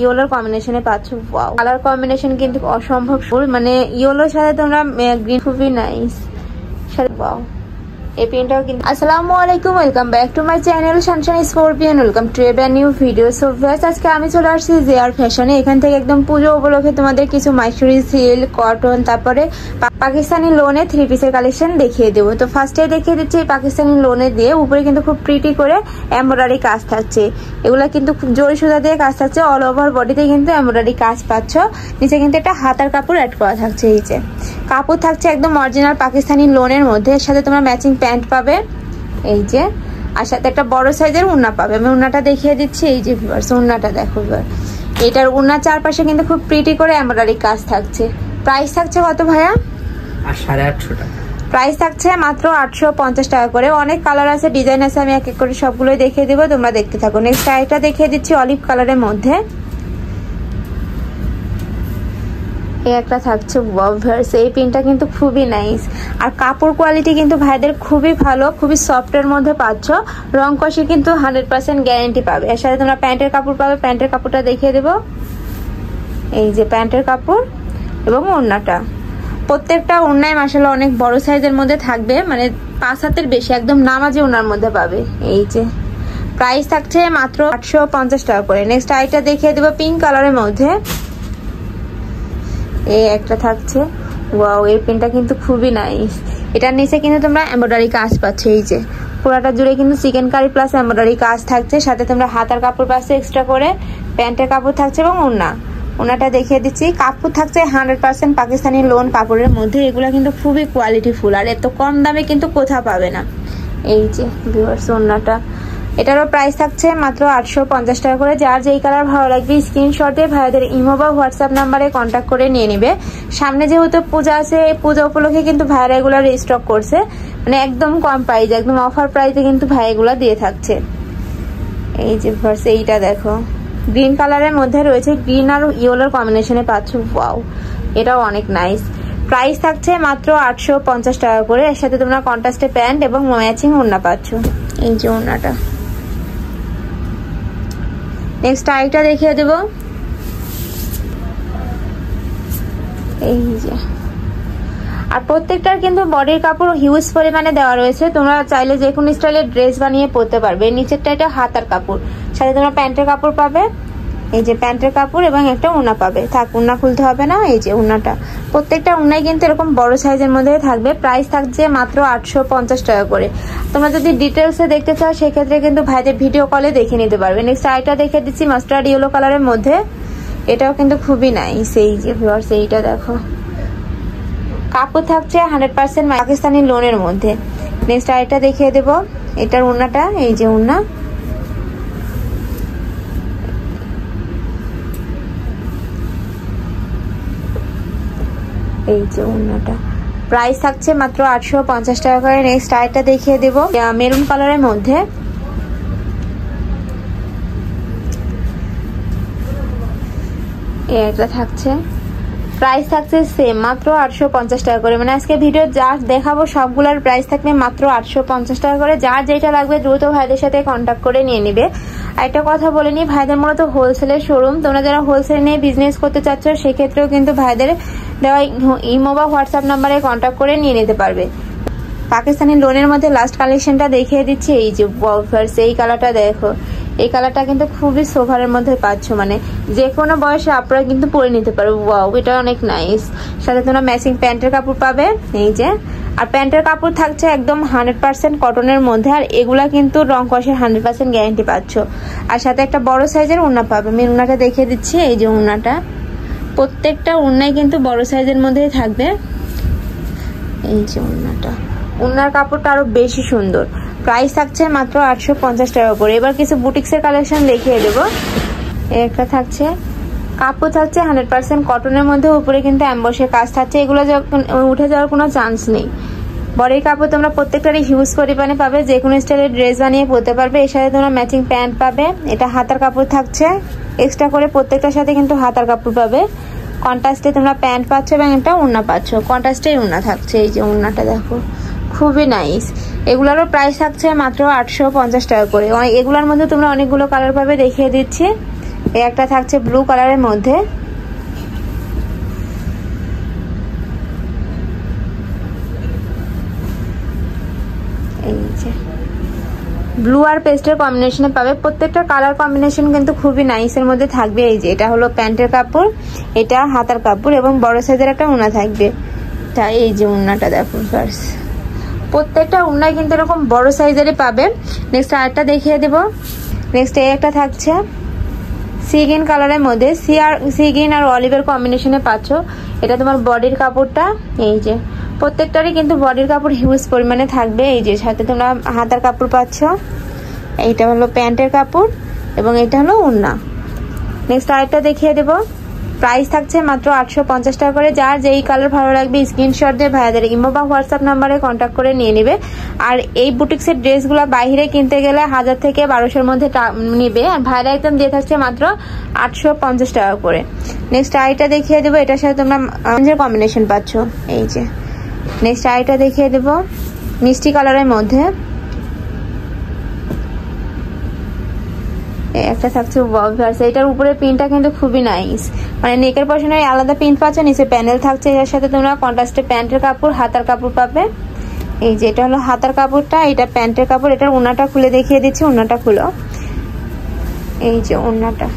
ইয়েলোর কম্বিনেশনে পাচ্ছ। Wow, colour combination কিন্তু অসম্ভব সুন্দর, মানে ইয়েলোর সাথে তোমরা গ্রিন, খুবই নাইস। ওয়াও, এই পেনটাও কিন্তু। আসসালামু আলাইকুম, welcome back to my channel Sunshine scorpion. Welcome to A brand new video. So guys, আজকে আমি চলে আসছি জেআর ফ্যাশনে। এখান থেকে একদম পুজো উপলক্ষে তোমাদের কিছু মাইসুরি সিল্ক, কটন, তারপরে পাকিস্তানি লোনে 3 পিসের কালেকশন দেখিয়ে দেবো। তো ফার্স্টে দেখিয়ে দিচ্ছি পাকিস্তানি লোনে দিয়ে, উপরে কিন্তু খুব প্রিটি করে এমব্রয়ডারি কাজ থাকছে। এগুলা কিন্তু খুব জরি সুতা দিয়ে কাজ থাকছে, অল ওভার বডিতে কিন্তু এমব্রয়ডারি কাজ পাচ্ছ। নিচে কিন্তু একটা হাতার কাপড় অ্যাড করা থাকছে। এই যে কাপড় থাকছে একদম অরিজিনাল পাকিস্তানি লোনের মধ্যে। এর সাথে তোমরা ম্যাচিং প্যান্ট পাবে, এই যে, আর সাথে একটা বড় সাইজের উন্না পাবে। আমি উন্নাটা দেখিয়ে দিচ্ছি। এই যে ভিউয়ার্স, উন্নাটা দেখো। এটার উন্নার চারপাশে কিন্তু খুব প্রিটি করে এমব্রয়ডারি কাজ থাকছে। প্রাইস থাকছে কত ভাইয়া? 850 টাকা। প্রাইস থাকছে মাত্র 850 টাকা করে। অনেক কালার আছে, ডিজাইন আছে, আমি এক এক করে সবগুলোই দেখিয়ে দেবো, তোমরা দেখতে থাকো। নেক্সট আইটা দেখিয়ে দিচ্ছি অলিভ কালারের মধ্যে। এই একটা থাকছে। এই পিনটা কিন্তু খুবই নাইস, আর কাপড় কোয়ালিটি কিন্তু ভাইদের খুবই ভালো, খুবই সফটের মধ্যে পাচ্ছ। রং কষে কিন্তু 100% গ্যারেন্টি পাবে। এর সাথে তোমরা প্যান্টের কাপড় পাবে। প্যান্টের কাপড়টা দেখিয়ে দেবো। এই যে প্যান্টের কাপড় এবং ওড়নাটা, প্রত্যেকটা ওড়নায় মাশাআল্লাহ অনেক বড় সাইজের মধ্যে থাকবে, মানে 5 হাতের বেশি, একদম নামাজি ওড়নার মধ্যে পাবে। এই যে প্রাইস থাকছে মাত্র 850 টাকা করে। নেক্সট আইটা দেখিয়ে দেবো পিঙ্ক কালারের মধ্যে। এই একটা থাকছে। ওয়াও, এই পেনটা কিন্তু খুবই নাইস। এটার নিচে কিন্তু তোমরা এমব্রয়ডারি কাজ পাচ্ছ। এই যে পুরাটা জুড়ে কিন্তু চিকেন কারি প্লাস এমব্রয়ডারি কাজ থাকছে। সাথে তোমরা হাতার কাপড় পাচ্ছে এক্সট্রা করে, প্যান্টের কাপড় থাকছে এবং ওনাটা দেখিয়ে দিচ্ছি। কাপড় থাকছে 100% পাকিস্তানি লোন কাপড়ের মধ্যে। এগুলো কিন্তু খুবই কোয়ালিটিফুল, আর এত কম দামে কিন্তু কোথাও পাবে না। এই যে ভিউয়ার্স, ওনাটা, এটারও প্রাইস থাকছে মাত্র 850 টাকা করে। যার যেই কালার ভালো লাগবে স্ক্রিনশট দিয়ে ভাইদের ইমো বা হোয়াটসঅ্যাপ নাম্বারে কন্ট্যাক্ট করে নিয়ে নিবে। সামনে যেহেতু পূজা আছে, এই পূজা উপলক্ষে কিন্তু ভাইরা এগুলো রিস্টক করছে, মানে একদম কম প্রাইস, একদম অফার প্রাইসে কিন্তু ভাই এগুলো দিয়ে থাকছে। এই যে ভার্স, এইটা দেখো, গ্রিন কালারের মধ্যে রয়েছে, গ্রিন আর ইয়েলোর কম্বিনেশনে পাচ্ছ। ওয়াও, এটাও অনেক নাইস। প্রাইস থাকছে মাত্র 850 টাকা করে। এর সাথে তোমরা কন্ট্রাস্টে প্যান্ট এবং ম্যাচিং ওড়না পাচ্ছ। এই যে ওড়নাটা। নেক্সট আইটা দেখিয়ে দেব। এই যে, আর প্রত্যেকটার কিন্তু বডির কাপড় হিউজ পরিমাণে দেওয়া রয়েছে। তোমরা চাইলে যে কোনো স্টাইলের ড্রেস বানিয়ে পরতে পারবে। নিচেরটা এটা হাতার কাপড়, সাথে তোমরা প্যান্টের কাপড় পাবে। এই যে প্যান্টের কাপড় এবং একটা ওড়না পাবে। থাক, ওড়না খুলতে হবে না। এই যে ওড়নাটা, প্রত্যেকটা ওড়নাই কিন্তু এরকম বড় সাইজের মধ্যে থাকবে। প্রাইস থাকছে মাত্র 850 টাকা করে। তোমরা যদি ডিটেলসে দেখতে চাও সেক্ষেত্রে কিন্তু ভাইদের ভিডিও কলে দেখে নিতে পারবে। নেক্সট আইটা দেখে দিচ্ছি মাস্টার্ড ইয়েলো কালারের মধ্যে। এটাও কিন্তু খুবই নাইস। এই যে ভিউয়ার্স, এইটা দেখো, কাপড় থাকছে 100% পাকিস্তানি লোনের মধ্যে। নেক্সট আইটা দেখিয়ে দেব। এটার ওড়নাটা, এই যে ওড়না, এই যে ওড়নাটা। প্রাইস থাকছে মাত্র 850 টাকা করে। নেক্সট আইটা দেখিয়ে দেব মেরুন কালারের মধ্যে। এটা থাকছে, প্রাইস থাকছে সেম মাত্র 850 টাকা করে। মানে আজকে ভিডিও যা দেখাবো সবগুলোর প্রাইস থাকবে মাত্র 850 টাকা করে। যার যেটা লাগবে দ্রুত ভাইদের সাথে কন্ট্যাক্ট করে নিয়ে নিবে। আর একটা কথা বলে নি, ভাইদের মূলত হোলসেলের শোরুম। তোমরা যারা হোলসেল নিয়ে বিজনেস করতে চাচ্ছ সেক্ষেত্রেও কিন্তু ভাইদের দেওয়া ইমো বা হোয়াটসঅ্যাপ নাম্বারে কন্ট্যাক্ট করে নিয়ে নিতে পারবে। পাকিস্তানি লোনের মধ্যে লাস্ট কালেকশনটা দেখিয়ে দিচ্ছি। এই যে ওয়াফার্স, এই কালারটা দেখো, এই কালারটা কিন্তু খুবই সোভারের মধ্যে পাচ্ছ, মানে যে কোনো বয়সে আপনারা কিন্তু পরে নিতে পারো। ওয়াও, এটা অনেক নাইস। সাথে তোমরা ম্যাচিং প্যান্টের কাপড় পাবে। এই যে, আর প্যান্টের কাপড় থাকছে একদম 100% কটনের মধ্যে, আর এগুলা কিন্তু রং কষের 100% গ্যারান্টি পাচ্ছ। আর সাথে একটা বড় সাইজের ওড়না পাবে। আমি ওড়নাটা দেখিয়ে দিচ্ছি। এই যে ওড়নাটা, প্রত্যেকটা ওড়নাই কিন্তু বড় সাইজের মধ্যেই থাকবে। এই যে ওড়নাটা, ওড়নার কাপড়টা আরো বেশি সুন্দর। প্রাইস থাকছে মাত্র 850 টাকা করে। এবার কিছু বুটিক্সের কালেকশন দেখিয়ে দেবো। একটা থাকছে, কাপড় থাকছে 100% কটনের মধ্যে, উপরে কিন্তু অ্যাম্বসের কাজ থাকছে। এগুলো উঠে যাওয়ার কোনো চান্স নেই। বডির কাপড় তোমরা প্রত্যেকটারই হিউজ পরিমাণে পাবে, যে কোনো স্টাইলের ড্রেস বানিয়ে পরতে পারবে। এর সাথে তোমরা ম্যাচিং প্যান্ট পাবে। এটা হাতার কাপড় থাকছে এক্সট্রা করে, প্রত্যেকটার সাথে কিন্তু হাতার কাপড় পাবে। কন্ট্রাস্টে তোমরা প্যান্ট পাচ্ছ এবং একটা ওড়না পাচ্ছ। কন্ট্রাস্টেই ওড়না থাকছে। এই যে ওড়নাটা দেখো, খুবই নাইস। এগুলোরও প্রাইস থাকছে মাত্র 850 টাকা করে। এগুলোর মধ্যে তোমরা অনেকগুলো কালার পাবে, দেখিয়ে দিচ্ছি। এই একটা থাকছে ব্লু কালারের মধ্যে, এই যে ব্লু আর পেস্টের কম্বিনেশনে পাবে। প্রত্যেকটা কালার কম্বিনেশন কিন্তু খুবই নাইসের মধ্যে থাকবে। এই যে এটা হলো প্যান্টের কাপড়, এটা হাতার কাপড় এবং বড় সাইজের একটা ওড়না থাকবে। তা এই যে ওড়নাটা দেখুন ফার্স্ট, প্রত্যেকটা ওড়নায় কিন্তু এরকম বড় সাইজেরই পাবে। নেক্সট আরেকটা দেখিয়ে দেব। নেক্সট এই একটা থাকছে সি গ্রিন কালারের মধ্যে, সি গ্রিন আর অলিভের কম্বিনেশনে পাচ্ছ। এটা তোমার বডির কাপড়টা, এই যে প্রত্যেকটারই কিন্তু বডির কাপড় হিউজ পরিমাণে থাকবে। এই যে সাথে তোমরা হাতার কাপড় পাচ্ছ। এইটা হলো প্যান্টের কাপড় এবং এটা হলো ওড়না। নেক্সট আরেকটা দেখিয়ে দেব। প্রাইস থাকছে মাত্র 850 টাকা করে। যার যেই কালার ভালো লাগবে স্ক্রিনশট দিয়ে ভাইয়াদের ইমো বা হোয়াটসঅ্যাপ নাম্বারে কন্ট্যাক্ট করে নিয়ে নেবে। আর এই বুটিক্সের ড্রেসগুলো বাইরে কিনতে গেলে 1000 থেকে 1200-র মধ্যে নেবে, আর ভাইরা একদম দিয়ে থাকছে মাত্র 850 টাকা করে। নেক্সট আইটা দেখিয়ে দেবো, এটার সাথে তোমরা অরেঞ্জের কম্বিনেশন পাচ্ছ। এই যে নেক্সট আইটা দেখিয়ে দেবো মিষ্টি কালারের মধ্যে, একটা থাকছে এটার উপরে প্রিন্টটা কিন্তু খুবই নাইস, মানে নেকের পশনে আলাদা প্রিন্ট পাচ্ছ, নিচে প্যানেল থাকছে। এর সাথে তোমরা কন্ট্রাস্টে প্যান্টের কাপড়, হাতার কাপড় পাবে। এই যে এটা হলো হাতার কাপড়টা, এটা প্যান্টের কাপড়। এটার ওড়নাটা খুলে দেখিয়ে দিচ্ছি, ওড়নাটা খুলো। এই যে ওড়নাটা,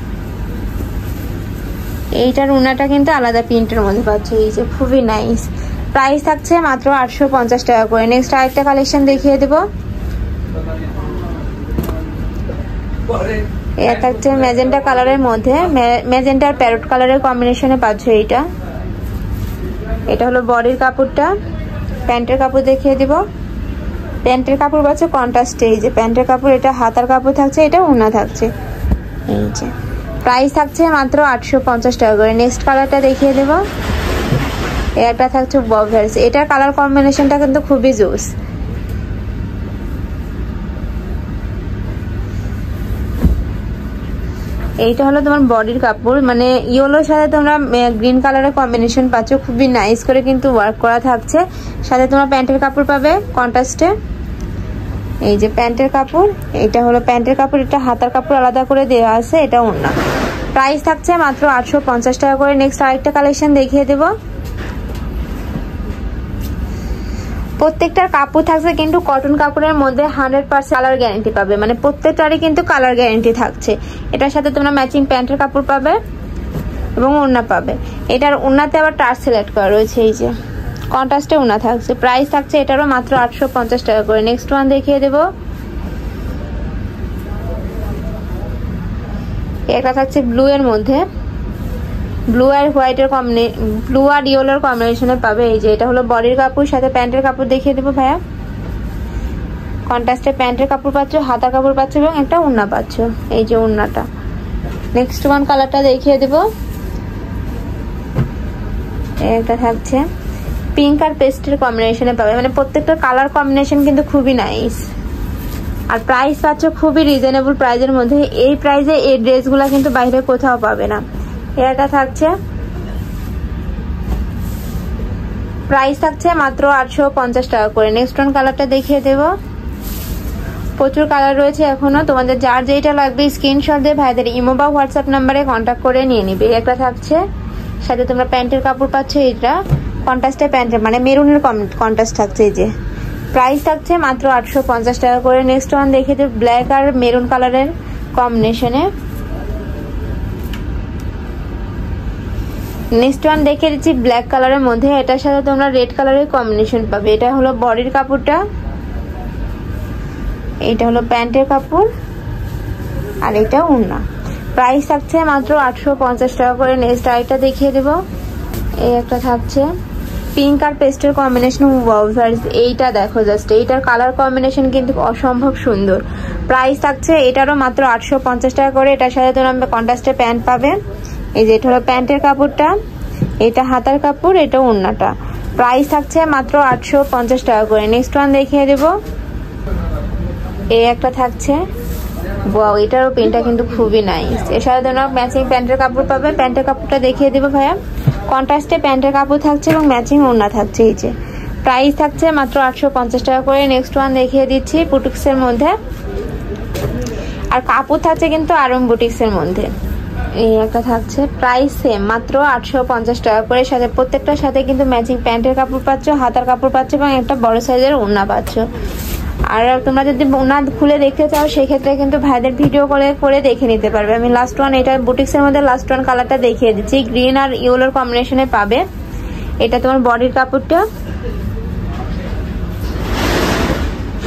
এইটার ওড়নাটা কিন্তু আলাদা প্রিন্টের মধ্যে পাচ্ছ। এই যে খুবই নাইস। প্রাইস থাকছে মাত্র 850 টাকা করে। নেক্সট আরেকটা কালেকশন দেখিয়ে দেবো। এটা থাকছে ম্যাজেন্টা কালারের মধ্যে, ম্যাজেন্টা আর প্যারট কালারের কম্বিনেশনে পাচ্ছ। এটা হলো বডির কাপড়টা। প্যান্টের কাপড় দেখিয়ে দিব। প্যান্টের কাপড় পাচ্ছ কন্ট্রাস্টে। এই যে প্যান্টের কাপড়, এটা হাতার কাপড় থাকছে, এটা ওড়না থাকছে। এই যে প্রাইস থাকছে মাত্র 850 টাকা করে। নেক্সট কালারটা দেখিয়ে দেব। একটা থাকছে বভার্স, এটার কালার কম্বিনেশনটা কিন্তু খুবই জোস। এইটা হলো তোমার বডির কাপড়, মানে ইয়েলোর সাথে তোমরা গ্রিন কালারের কম্বিনেশন পাচ্ছ, খুবই নাইস করে কিন্তু ওয়ার্ক করা থাকছে। সাথে তোমরা প্যান্টের কাপড় পাবে কন্ট্রাস্টে। এই যে প্যান্টের কাপড়, এটা হলো প্যান্টের কাপড়, এটা হাতার কাপড় আলাদা করে দেওয়া আছে, এটা ওড়না। প্রাইস থাকছে মাত্র 850 টাকা করে। নেক্সট আরেকটা কালেকশন দেখিয়ে দেব। প্রত্যেকটার কাপড় থাকছে কিন্তু কটন কাপড়ের মধ্যে 100% কালার গ্যারান্টি পাবে, মানে প্রত্যেকটারই কিন্তু কালার গ্যারান্টি থাকছে। এটার সাথে তোমরা ম্যাচিং প্যান্টের কাপড় পাবে এবং ওড়না পাবে। এটার ওড়নাতে আবার টাচ সিলেক্ট করা রয়েছে, এই যে কন্ট্রাস্টে ওড়না থাকছে। প্রাইস থাকছে এটারও মাত্র 850 টাকা করে। নেক্সট ওয়ান দেখিয়ে দেব। এটা থাকছে ব্লু এর মধ্যে, ব্লু আর হোয়াইটের ব্লু আর ইয়েলোর কম্বিনেশনে পাবে। এই যে এটা হলো বডির কাপড়, সাথে প্যান্টের কাপড় দেখিয়ে দেবো ভাইয়া। কন্ট্রাস্টে প্যান্টের কাপড় পাচ্ছ, হাতা কাপড় পাচ্ছ এবং একটা ওড়না পাচ্ছ। এই যে ওড়নাটা। নেক্সট ওয়ান কালারটা দেখিয়ে দেবো। এটা থাকছে পিঙ্ক আর পেস্টের কম্বিনেশনে পাবে, মানে প্রত্যেকটা কালার কম্বিনেশন কিন্তু খুবই নাইস। আর প্রাইস পাচ্ছ খুবই রিজনেবল প্রাইজের মধ্যে। এই প্রাইজে এই ড্রেসগুলো কিন্তু বাইরে কোথাও পাবে না। এটা থাকছে প্রাইস থাকছে মাত্র 850 টাকা করে। নেক্সট ওয়ান কালারটা দেখিয়ে দেব। প্রচুর কালার রয়েছে এখনো, তোমাদের যার যেটা লাগবে স্ক্রিনশট দিয়ে ভাইদের ইমো বা হোয়াটসঅ্যাপ নাম্বারে কন্ট্যাক্ট করে নিয়ে নিবে। একটা থাকছে, সাথে তোমরা প্যান্টের কাপড় পাচ্ছ, এটা কন্ট্রাস্টে প্যান্টের মানে মেরুনের কন্ট্রাস্ট থাকছে। এই যে প্রাইস থাকছে মাত্র 850 টাকা করে। নেক্সট ওয়ান দেখিয়ে দেব ব্ল্যাক আর মেরুন কালারের কম্বিনেশনে। নেক্সট ওয়ান দেখিয়ে দিচ্ছি ব্ল্যাক কালারের মধ্যে, এটার সাথে তোমরা রেড কালারের কম্বিনেশন পাবে। এটা হলো বডির কাপড়টা, এটা হলো প্যান্টের কাপড় আর এটা ওড়না। প্রাইস থাকছে মাত্র 850 টাকা করে। নেক্সট আরেকটা দেখিয়ে দেব। এই একটা থাকছে পিঙ্ক আর পেস্টের কম্বিনেশন। এইটা দেখো জাস্ট, এইটার কালার কম্বিনেশন কিন্তু অসম্ভব সুন্দর। প্রাইস থাকছে এটারও মাত্র 850 টাকা করে। এটার সাথে তোমরা কন্ট্রাস্টে প্যান্ট পাবে। এই যে এটা হলো প্যান্টের কাপড়টা, এটা হাতার কাপড়, এটা ওড়নাটা। প্রাইস থাকছে মাত্র 850 টাকা করে। নেক্সট ওয়ান দেখিয়ে দেব। এই একটা থাকছে, ওয়াও এটারও প্রিন্টটা কিন্তু খুবই নাইস। এর সাথে তোমরা ম্যাচিং প্যান্টের কাপড় পাবে। প্যান্টের কাপড়টা দেখিয়ে দেবো ভাইয়া। কন্ট্রাস্টে প্যান্টের কাপড় থাকছে এবং ম্যাচিং ওড়না থাকছে। এই যে প্রাইস থাকছে মাত্র 850 টাকা করে। নেক্সট ওয়ান দেখিয়ে দিচ্ছি বুটিক্সের মধ্যে, আর কাপড় থাকছে কিন্তু আরং বুটিক্সের মধ্যে। এই একটা থাকছে, প্রাইস সেম, মাত্র 850 টাকা করে। সাথে প্রত্যেকটার সাথে কিন্তু ম্যাচিং প্যান্টের কাপড় পাচ্ছ, হাতার কাপড় পাচ্ছ এবং একটা বড় সাইজের ওড়না পাচ্ছ। আর তোমরা যদি ওড়না খুলে দেখতে চাও সেক্ষেত্রে কিন্তু ভাইদের ভিডিও করে দেখে নিতে পারবে। আমি লাস্ট ওয়ান, এটা বুটিক্সের মধ্যে লাস্ট ওয়ান কালারটা দেখিয়ে দিচ্ছি, গ্রিন আর ইয়েলোর কম্বিনেশনে পাবে। এটা তোমার বডির কাপড়টা,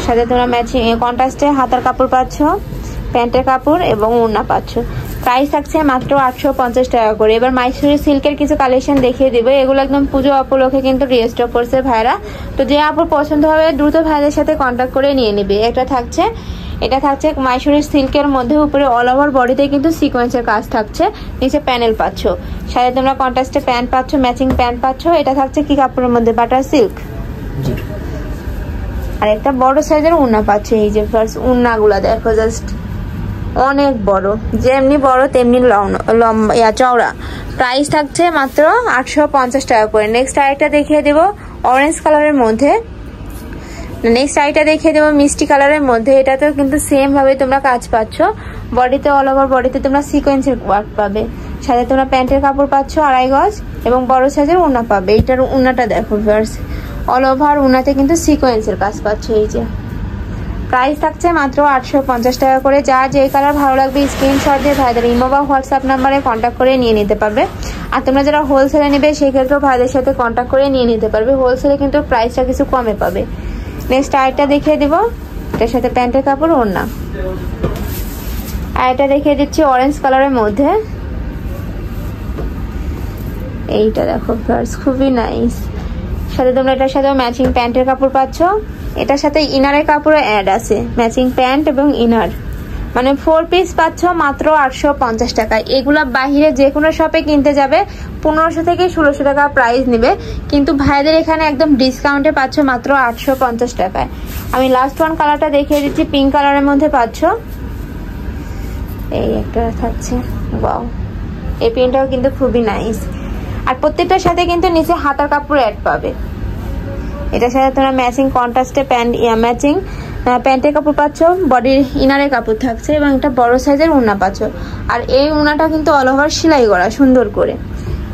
সাথে তোমরা ম্যাচিং কন্ট্রাস্টে হাতার কাপড় পাচ্ছ, প্যান্টের কাপড় এবং ওড়না পাচ্ছ। প্রাইস থাকছে মাত্র 850 টাকা করে। এবার মাইসুরি সিল্কের কিছু কালেকশন দেখিয়ে দিবে, এগুলো একদম পুজো উপলক্ষে কিন্তু রিস্টক করছে ভাইরা। তো যে আপুর পছন্দ হবে দ্রুত ভাইদের সাথে কন্ট্যাক্ট করে নিয়ে নেবে। এটা থাকছে মাইসুরি সিল্কের মধ্যে, উপরে অল ওভার বডিতে কিন্তু সিকোয়েন্সের কাজ থাকছে, নিচে প্যানেল পাচ্ছ, সাথে তোমরা কন্ট্রাস্টে প্যান্ট পাচ্ছ, ম্যাচিং প্যান্ট পাচ্ছ। এটা থাকছে কি কাপড়ের মধ্যে, বাটার সিল্ক। আর একটা বড় সাইজের ওড়না পাচ্ছ। এই যে ফার্স্ট ওড়নাগুলা দেখো, জাস্ট অনেক বড়, যেমনি বড় তেমনি লম্বা চওড়া। প্রাইস থাকছে মাত্র 850 টাকা করে। নেক্সট আইটা দেখিয়ে দেবো অরেঞ্জ কালারের মধ্যে, মিষ্টি কালারের মধ্যে। এটাতেও কিন্তু সেম ভাবে তোমরা কাজ পাচ্ছ, বডিতে অল ওভার বডিতে তোমরা সিকোয়েন্সের ওয়ার্ক পাবে, সাথে তোমরা প্যান্টের কাপড় পাচ্ছ 2.5 গজ এবং বড় সাইজের ওড়না পাবে। এটার ওড়নাটা দেখো ভিউয়ার্স, অল ওভার ওড়নাতে কিন্তু সিকোয়েন্সের কাজ পাচ্ছ। এই যে প্রাইস থাকছে মাত্র 850 টাকা করে। যা যে কালার ভালো লাগবে স্ক্রিনশট দিয়ে ভাইদের ইমো বা হোয়াটসঅ্যাপ নাম্বারে কন্ট্যাক্ট করে নিয়ে নিতে পারবে। আর তোমরা যারা হোলসেলে নেবে সেক্ষেত্রেও ভাইদের সাথে কন্ট্যাক্ট করে নিয়ে নিতে পারবে, হোলসেলে কিন্তু প্রাইসটা কিছু কমে পাবে। নেক্সট আরেকটা দেখিয়ে দিব, এটার সাথে প্যান্টের কাপড় ওড়না। আর এটা দেখিয়ে দিচ্ছি অরেঞ্জ কালারের মধ্যে, এইটা দেখো ফ্লার্স, খুবই নাইস। সাথে তোমরা এটার সাথে ম্যাচিং প্যান্টের কাপড় পাচ্ছ, এটার সাথে ইনারের কাপড়ও অ্যাড আছে, ম্যাচিং প্যান্ট এবং ইনার, মানে 4 পিস পাচ্ছ মাত্র 850 টাকায়। এগুলা বাহিরে যে কোনো শপে কিনতে যাবে 1500 থেকে 1600 টাকা প্রাইস নেবে, কিন্তু ভাইদের এখানে একদম ডিসকাউন্টে পাচ্ছ মাত্র 850 টাকায়। আমি লাস্ট ওয়ান কালারটা দেখিয়ে দিচ্ছি, পিঙ্ক কালারের মধ্যে পাচ্ছ। এই একটা থাকছে, ওয়াও, এই পিনটাও কিন্তু খুবই নাইস। আর প্রত্যেকটার সাথে কিন্তু নিচে হাতার কাপড় অ্যাড পাবে। এটার সাথে তোমরা ম্যাচিং কন্ট্রাস্টে ম্যাচিং প্যান্টের কাপড় পাচ্ছ, বডির ইনারের কাপড় থাকছে এবং একটা বড় সাইজের ওড়না পাচ্ছ। আর এই ওড়নাটা কিন্তু অল ওভার সেলাই করা সুন্দর করে।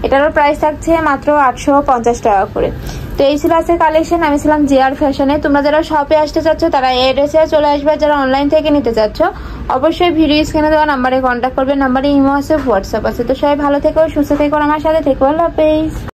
এটারও প্রাইস থাকছে মাত্র 850 টাকা করে। তো এই ছিল আজকের কালেকশন। আমি ছিলাম জিআর ফ্যাশনে। তোমরা যারা শপে আসতে চাচ্ছ তারা এই অ্যাড্রেসে চলে আসবে, যারা অনলাইন থেকে নিতে চাচ্ছ অবশ্যই ভিডিও স্ক্রিনে দেওয়া নাম্বারে কন্ট্যাক্ট করবে। নাম্বারে ইমো আছে, হোয়াটসঅ্যাপ আছে। তো সবাই ভালো থেকো, সুস্থ থেকো, আমার সাথে থেকো। আল্লাহ হাফেজ।